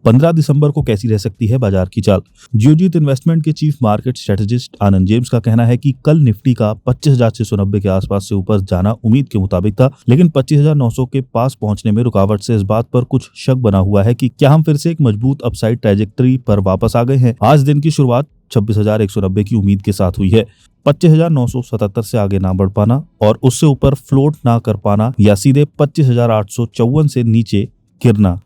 15 दिसंबर को कैसी रह सकती है बाजार की चाल। जियोजीत इन्वेस्टमेंट के चीफ मार्केट स्ट्रेटेजिस्ट आनंद जेम्स का कहना है कि कल निफ्टी का 25,690 के आसपास से ऊपर जाना उम्मीद के मुताबिक था, लेकिन 25,900 के पास पहुंचने में रुकावट से इस बात पर कुछ शक बना हुआ है कि क्या हम फिर से एक मजबूत अपसाइड ट्रैजेक्टरी पर वापस आ गए हैं। आज दिन की शुरुआत 26,190 की उम्मीद के साथ हुई है। 25,977 से आगे ना बढ़ पाना और उससे ऊपर फ्लोट ना कर पाना या सीधे 25,854 से नीचे गिरना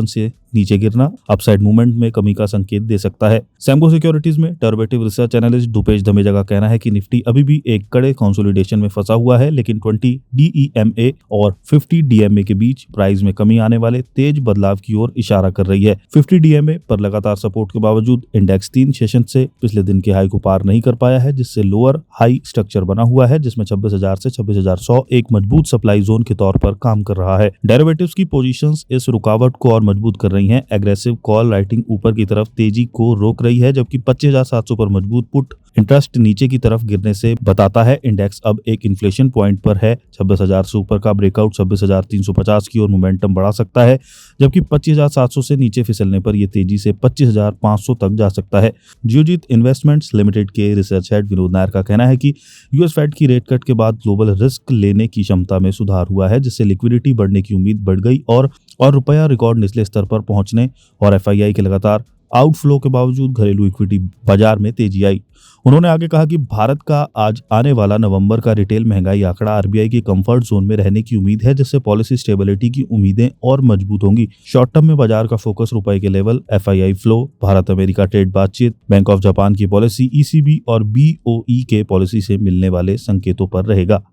से नीचे गिरना अपसाइड मूवमेंट में कमी का संकेत दे सकता है। सैमको सिक्योरिटीज में डेरिवेटिव रिसर्च एनालिस्ट दुपेश धमेजा का कहना है कि निफ्टी अभी भी एक कड़े कंसोलिडेशन में फंसा हुआ है, लेकिन 20 DEMA और 50 DMA के बीच प्राइस में कमी आने वाले तेज बदलाव की ओर इशारा कर रही है। 50 DMA पर लगातार सपोर्ट के बावजूद इंडेक्स 3 सेशन से पिछले दिन के हाई को पार नहीं कर पाया है, जिससे लोअर हाई स्ट्रक्चर बना हुआ है, जिसमें 26,000 से 26,100 एक मजबूत सप्लाई जोन के तौर पर काम कर रहा है। डेरिवेटिव्स की पोजीशंस इस रुकावट को और मजबूत कर रही हैं। एग्रेसिव कॉल राइटिंग ऊपर की तरफ तेजी को रोक रही है, जबकि 25,700 पर मजबूत पुट इंटरेस्ट नीचे की तरफ गिरने से बताता है इंडेक्स अब एक इन्फ्लेशन पॉइंट पर है। 26,000 से ऊपर का ब्रेकआउट 26,350 की ओर मोमेंटम बढ़ा सकता है, जबकि 25,700 से नीचे फिसलने पर यह तेजी से 25,500 तक जा सकता है। जियोजीत इन्वेस्टमेंट्स लिमिटेड के रिसर्च हेड विनोद नायर का कहना है कि यूएस फेड की रेट कट के बाद ग्लोबल रिस्क लेने की क्षमता में सुधार हुआ है, जिससे लिक्विडिटी बढ़ने की उम्मीद बढ़ गई और रुपया रिकॉर्ड निचले स्तर पर पहुंचने और एफआईआई के लगातार आउटफ्लो के बावजूद घरेलू इक्विटी बाजार में तेजी आई। उन्होंने आगे कहा कि भारत का आज आने वाला नवंबर का रिटेल महंगाई आंकड़ा आरबीआई के कंफर्ट जोन में रहने की उम्मीद है, जिससे पॉलिसी स्टेबिलिटी की उम्मीदें और मजबूत होंगी। शॉर्ट टर्म में बाजार का फोकस रुपए के level, FII flow, Bharat America trade बातचीत, बैंक ऑफ जापान की पॉलिसी, ईसीबी और बीओई के पॉलिसी से मिलने वाले संकेतों पर रहेगा।